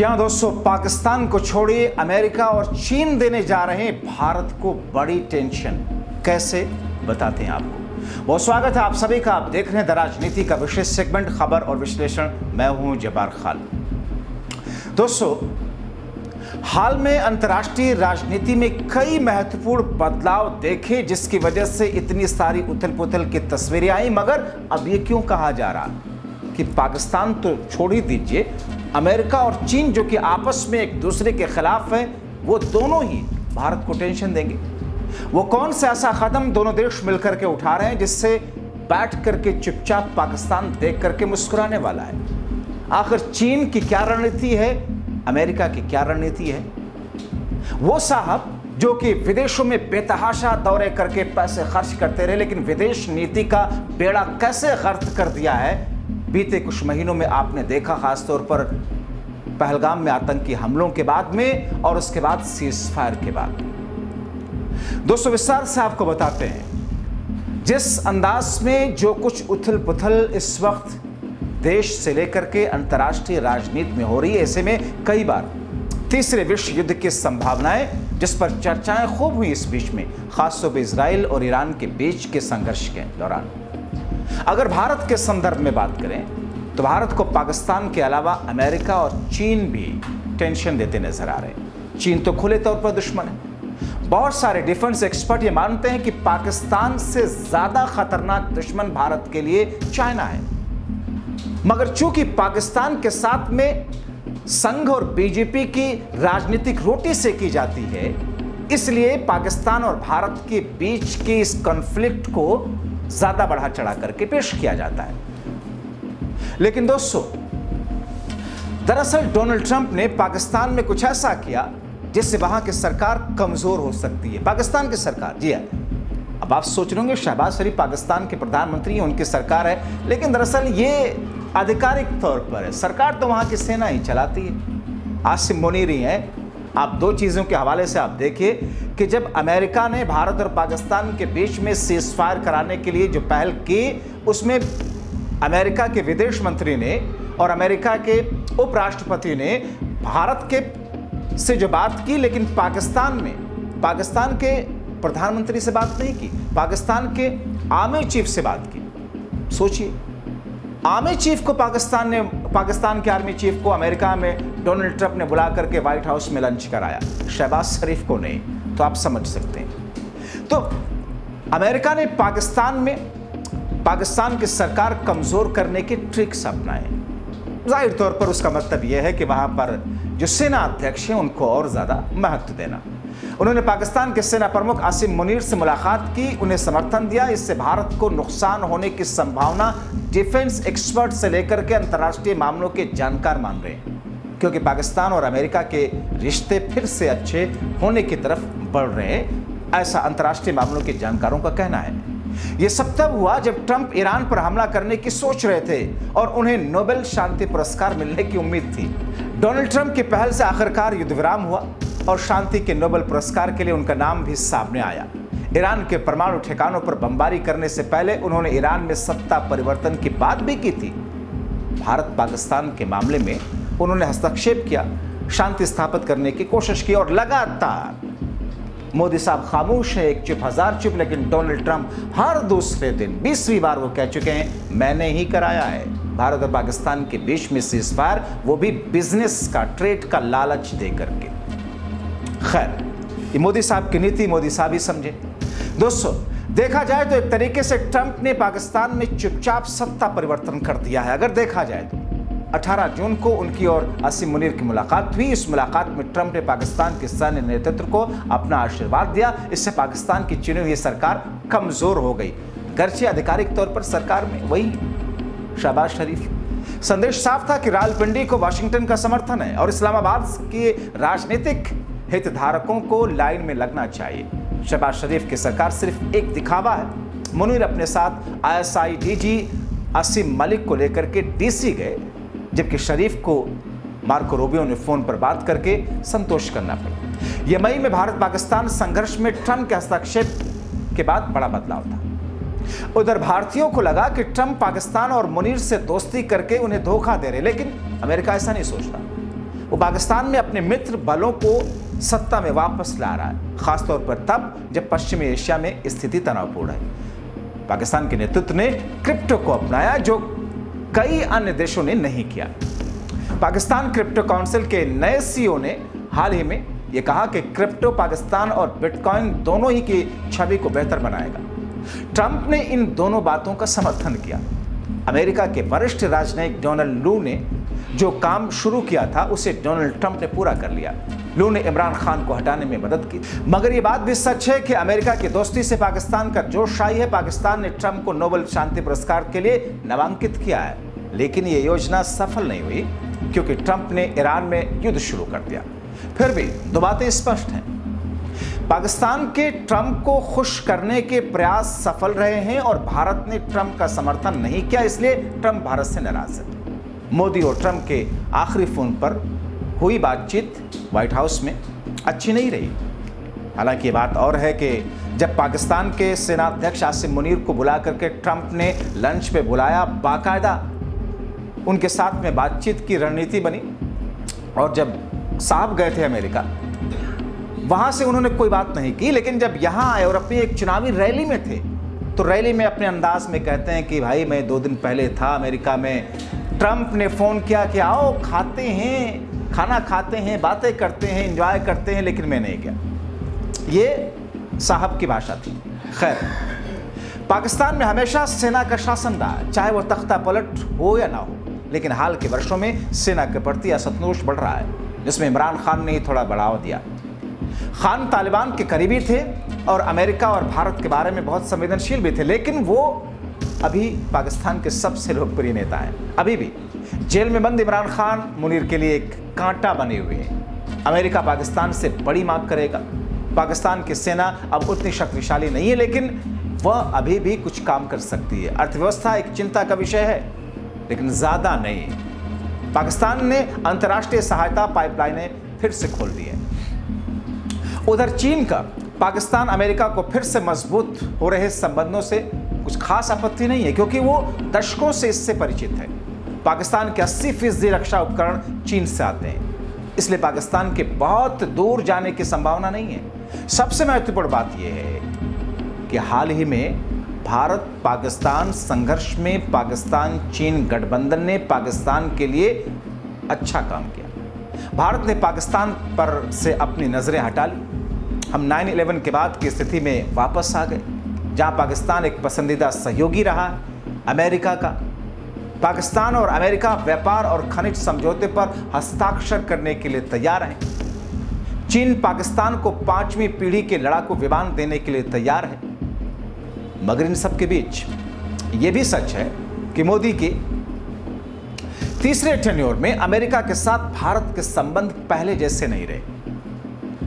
जी हाँ दोस्तों, पाकिस्तान को छोड़िए अमेरिका और चीन देने जा रहे हैं भारत को बड़ी टेंशन। कैसे, बताते हैं आपको। बहुत स्वागत है आप सभी का। आप देख रहे हैं द राजनीति का विशेष सेगमेंट खबर और विश्लेषण। मैं हूं जब्बार खान। दोस्तों, हाल में अंतर्राष्ट्रीय राजनीति में कई महत्वपूर्ण बदलाव देखे जिसकी वजह से इतनी सारी उथल पुथल की तस्वीरें आई। मगर अब ये क्यों कहा जा रहा कि पाकिस्तान तो छोड़ ही दीजिए, अमेरिका और चीन जो कि आपस में एक दूसरे के खिलाफ है, वो दोनों ही भारत को टेंशन देंगे। वो कौन सा ऐसा कदम दोनों देश मिलकर के उठा रहे हैं जिससे बैठ करके चुपचाप पाकिस्तान देख करके मुस्कुराने वाला है? आखिर चीन की क्या रणनीति है, अमेरिका की क्या रणनीति है? वो साहब जो कि विदेशों में बेतहाशा दौरे करके पैसे खर्च करते रहे, लेकिन विदेश नीति का बेड़ा कैसे गर्क कर दिया है बीते कुछ महीनों में आपने देखा, खासतौर पर पहलगाम में आतंकी हमलों के बाद में और उसके बाद सीज़फायर के बाद। दोस्तों, विस्तार से आपको बताते हैं जिस अंदाज में जो कुछ उथल पुथल इस वक्त देश से लेकर के अंतर्राष्ट्रीय राजनीति में हो रही है। ऐसे में कई बार तीसरे विश्व युद्ध की संभावनाएं, जिस पर चर्चाएं खूब हुई इस बीच में, खासतौर पर इजराइल और ईरान के बीच के संघर्ष के दौरान। अगर भारत के संदर्भ में बात करें तो भारत को पाकिस्तान के अलावा अमेरिका और चीन भी टेंशन देते नजर आ रहे हैं। चीन तो खुले तौर पर दुश्मन है। बहुत सारे डिफेंस एक्सपर्ट ये मानते हैं कि पाकिस्तान से ज्यादा खतरनाक दुश्मन भारत के लिए चाइना है। मगर चूंकि पाकिस्तान के साथ में संघ और बीजेपी की राजनीतिक रोटी सेकी जाती है, इसलिए पाकिस्तान और भारत के बीच के इस कॉन्फ्लिक्ट को ज्यादा बढ़ा चढ़ा करके पेश किया जाता है। लेकिन दोस्तों, दरअसल डोनाल्ड ट्रंप ने पाकिस्तान में कुछ ऐसा किया जिससे वहां की सरकार कमजोर हो सकती है। पाकिस्तान की सरकार, जी है, अब आप सोच रहे होंगे शहबाज शरीफ पाकिस्तान के प्रधानमंत्री हैं, उनकी सरकार है, लेकिन दरअसल ये आधिकारिक तौर पर है। सरकार तो वहां की सेना ही चलाती है। आसिम मुनीर ही है। आप दो चीज़ों के हवाले से आप देखिए कि जब अमेरिका ने भारत और पाकिस्तान के बीच में सीज़फायर कराने के लिए जो पहल की, उसमें अमेरिका के विदेश मंत्री ने और अमेरिका के उपराष्ट्रपति ने भारत के से जो बात की, लेकिन पाकिस्तान के प्रधानमंत्री से बात नहीं की, पाकिस्तान के आर्मी चीफ से बात की। सोचिए, आर्मी चीफ को पाकिस्तान के आर्मी चीफ को अमेरिका में डोनाल्ड ट्रंप ने बुला करके व्हाइट हाउस में लंच कराया, शहबाज शरीफ को नहीं। तो आप समझ सकते हैं। तो अमेरिका ने पाकिस्तान की सरकार कमजोर करने के ट्रिक्स अपनाए। जाहिर तौर पर उसका मतलब यह है कि वहां पर जो सेना अध्यक्ष हैं उनको और ज्यादा महत्व देना। उन्होंने पाकिस्तान के सेना प्रमुख आसिम मुनीर से मुलाकात की, उन्हें समर्थन दिया। इससे भारत को नुकसान होने की संभावना डिफेंस एक्सपर्ट से लेकर के अंतर्राष्ट्रीय मामलों के जानकार मान रहे हैं, क्योंकि पाकिस्तान और अमेरिका के रिश्ते फिर से अच्छे होने की तरफ बढ़ रहे हैं, ऐसा अंतर्राष्ट्रीय मामलों के जानकारों का कहना है। यह सब तब हुआ जब ट्रंप ईरान पर हमला करने की सोच रहे थे और उन्हें नोबेल शांति पुरस्कार मिलने की उम्मीद थी। डोनाल्ड ट्रंप की पहल से आखिरकार युद्ध विराम हुआ और शांति के नोबेल पुरस्कार के लिए उनका नाम भी सामने आया। ईरान के परमाणु ठिकानों पर बमबारी करने से पहले उन्होंने ईरान में सत्ता परिवर्तन की बात भी की थी। भारत पाकिस्तान के मामले में उन्होंने हस्तक्षेप किया, शांति स्थापित करने की कोशिश की और लगातार मोदी साहब खामोश है, एक चुप हजार चुप। लेकिन डोनाल्ड ट्रंप हर दूसरे दिन 20वीं बार वो कह चुके हैं, मैंने ही कराया है भारत और पाकिस्तान के बीच में सीज़फायर, वो भी बिजनेस का, ट्रेड का लालच दे करके। खैर, ये मोदी साहब की नीति मोदी साहब ही समझे। दोस्तों, देखा जाए तो एक तरीके से ट्रंप ने पाकिस्तान में चुपचाप सत्ता परिवर्तन कर दिया है। अगर देखा जाए तो 18 जून को उनकी और आसिम मुनीर की मुलाकात हुई। इस मुलाकात में ट्रंप ने पाकिस्तान के सैन्य नेतृत्व को अपना आशीर्वाद दिया। इससे पाकिस्तान की चुनी हुई सरकार कमजोर हो गई। गर्चे आधिकारिक तौर पर सरकार में वही शहबाज शरीफ। संदेश साफ था कि रावलपिंडी को वाशिंगटन का समर्थन है और इस्लामाबाद के राजनीतिक हितधारकों को लाइन में लगना चाहिए। शहबाज शरीफ की सरकार सिर्फ एक दिखावा है। मुनीर अपने साथ ISI DG आसिम मलिक को लेकर के DC गए, जबकि शरीफ को मार्को रूबियो ने फोन पर बात करके संतोष करना पड़ा। यह मई में भारत पाकिस्तान संघर्ष में ट्रंप के हस्तक्षेप के बाद बड़ा बदलाव था। उधर भारतीयों को लगा कि ट्रंप पाकिस्तान और मुनीर से दोस्ती करके उन्हें धोखा दे रहे, लेकिन अमेरिका ऐसा नहीं सोचता। वो पाकिस्तान में अपने मित्र बलों को सत्ता में वापस ला रहा है, खासतौर पर तब जब पश्चिमी एशिया में स्थिति तनावपूर्ण है। पाकिस्तान के नेतृत्व ने क्रिप्टो को अपनाया, जो कई अन्य देशों ने नहीं किया। पाकिस्तान क्रिप्टो काउंसिल के नए सीईओ ने हाल ही में यह कहा कि क्रिप्टो पाकिस्तान और बिटकॉइन दोनों ही की छवि को बेहतर बनाएगा। ट्रंप ने इन दोनों बातों का समर्थन किया। अमेरिका के वरिष्ठ राजनयिक डोनाल्ड लू ने जो काम शुरू किया था उसे डोनाल्ड ट्रंप ने पूरा कर लिया। लू ने इमरान खान को हटाने में मदद की। मगर यह बात भी सच है कि अमेरिका की दोस्ती से पाकिस्तान का जोश शाही है। पाकिस्तान ने ट्रंप को नोबेल शांति पुरस्कार के लिए नामांकित किया है, लेकिन यह योजना सफल नहीं हुई क्योंकि ट्रंप ने ईरान में युद्ध शुरू कर दिया। फिर भी दो बातें स्पष्ट हैं। पाकिस्तान के ट्रंप को खुश करने के प्रयास सफल रहे हैं और भारत ने ट्रंप का समर्थन नहीं किया, इसलिए ट्रंप भारत से नाराज है। मोदी और ट्रंप के आखिरी फोन पर हुई बातचीत व्हाइट हाउस में अच्छी नहीं रही। हालांकि ये बात और है कि जब पाकिस्तान के सेनाध्यक्ष आसिम मुनीर को बुला करके ट्रंप ने लंच पे बुलाया, बाकायदा उनके साथ में बातचीत की रणनीति बनी, और जब साहब गए थे अमेरिका, वहां से उन्होंने कोई बात नहीं की। लेकिन जब यहाँ आए और अपनी एक चुनावी रैली में थे, तो रैली में अपने अंदाज में कहते हैं कि भाई मैं 2 दिन पहले था अमेरिका में, ट्रंप ने फोन किया कि आओ खाते हैं, खाना खाते हैं, बातें करते हैं, एंजॉय करते हैं, लेकिन मैं नहीं गया। ये साहब की भाषा थी। खैर, पाकिस्तान में हमेशा सेना का शासन रहा, चाहे वो तख्ता पलट हो या ना हो, लेकिन हाल के वर्षों में सेना के प्रति असंतोष बढ़ रहा है, जिसमें इमरान खान ने ही थोड़ा बढ़ावा दिया। खान तालिबान के करीबी थे और अमेरिका और भारत के बारे में बहुत संवेदनशील भी थे, लेकिन वो अभी पाकिस्तान के सबसे लोकप्रिय नेता हैं। अभी भी जेल में बंद इमरान खान मुनीर के लिए एक कांटा बने हुए हैं। अमेरिका पाकिस्तान से बड़ी मांग करेगा। पाकिस्तान की सेना अब उतनी शक्तिशाली नहीं है, लेकिन वह अभी भी कुछ काम कर सकती है। अर्थव्यवस्था एक चिंता का विषय है, लेकिन ज़्यादा नहीं। पाकिस्तान ने अंतर्राष्ट्रीय सहायता पाइपलाइनें फिर से खोल दी है। उधर चीन का पाकिस्तान अमेरिका को फिर से मजबूत हो रहे संबंधों से कुछ खास आपत्ति नहीं है, क्योंकि वो दशकों से इससे परिचित है। पाकिस्तान के 80% रक्षा उपकरण चीन से आते हैं, इसलिए पाकिस्तान के बहुत दूर जाने की संभावना नहीं है। सबसे महत्वपूर्ण बात यह है कि हाल ही में भारत पाकिस्तान संघर्ष में पाकिस्तान चीन गठबंधन ने पाकिस्तान के लिए अच्छा काम किया। भारत ने पाकिस्तान पर से अपनी नजरें हटा ली। हम 9/11 के बाद की स्थिति में वापस आ गए, जहां पाकिस्तान एक पसंदीदा सहयोगी रहा अमेरिका का। पाकिस्तान और अमेरिका व्यापार और खनिज समझौते पर हस्ताक्षर करने के लिए तैयार हैं। चीन पाकिस्तान को 5वीं पीढ़ी के लड़ाकू विमान देने के लिए तैयार है। मगर इन सब के बीच यह भी सच है कि मोदी के तीसरे टेन्योर में अमेरिका के साथ भारत के संबंध पहले जैसे नहीं रहे।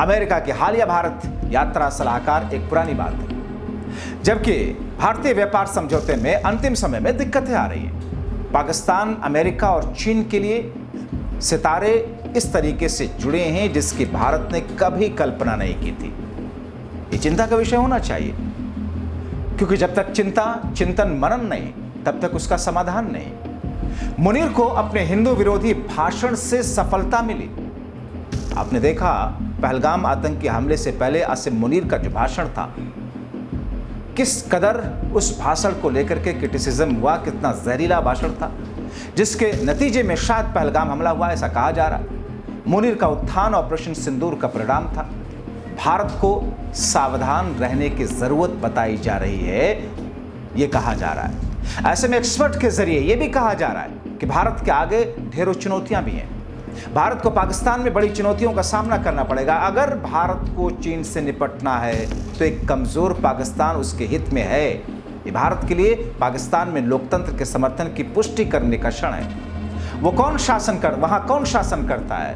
अमेरिका के हालिया भारत यात्रा सलाहकार एक पुरानी बात है, जबकि भारतीय व्यापार समझौते में अंतिम समय में दिक्कतें आ रही हैं। पाकिस्तान, अमेरिका और चीन के लिए सितारे इस तरीके से जुड़े हैं जिसकी भारत ने कभी कल्पना नहीं की थी। ये चिंता का विषय होना चाहिए, क्योंकि जब तक चिंतन मनन नहीं, तब तक उसका समाधान नहीं। मुनीर को अपने हिंदू विरोधी भाषण से सफलता मिली। आपने देखा पहलगाम आतंकी हमले से पहले आसिम मुनीर का जो भाषण था, किस कदर उस भाषण को लेकर के क्रिटिसिज्म हुआ, कितना जहरीला भाषण था, जिसके नतीजे में शायद पहलगाम हमला हुआ, ऐसा कहा जा रहा। मुनीर का उत्थान ऑपरेशन सिंदूर का परिणाम था। भारत को सावधान रहने की जरूरत बताई जा रही है, यह कहा जा रहा है। ऐसे में एक्सपर्ट के जरिए यह भी कहा जा रहा है कि भारत के आगे ढेरों चुनौतियां भी हैं। भारत को पाकिस्तान में बड़ी चुनौतियों का सामना करना पड़ेगा। अगर भारत को चीन से निपटना है तो एक कमजोर पाकिस्तान उसके हित में है। ये भारत के लिए पाकिस्तान में लोकतंत्र के समर्थन की पुष्टि करने का क्षण है। वहां कौन शासन करता है,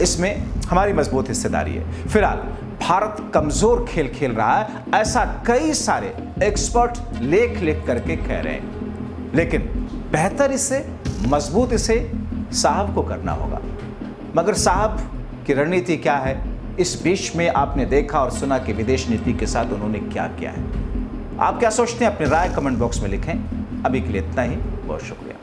इसमें हमारी मजबूत हिस्सेदारी है। फिलहाल भारत कमजोर खेल खेल रहा है, ऐसा कई सारे एक्सपर्ट लेख लिख करके कह रहे हैं, लेकिन बेहतर इसे, मजबूत इसे साहब को करना होगा। मगर साहब की रणनीति क्या है, इस बीच में आपने देखा और सुना कि विदेश नीति के साथ उन्होंने क्या किया है। आप क्या सोचते हैं, अपनी राय कमेंट बॉक्स में लिखें। अभी के लिए इतना ही, बहुत शुक्रिया।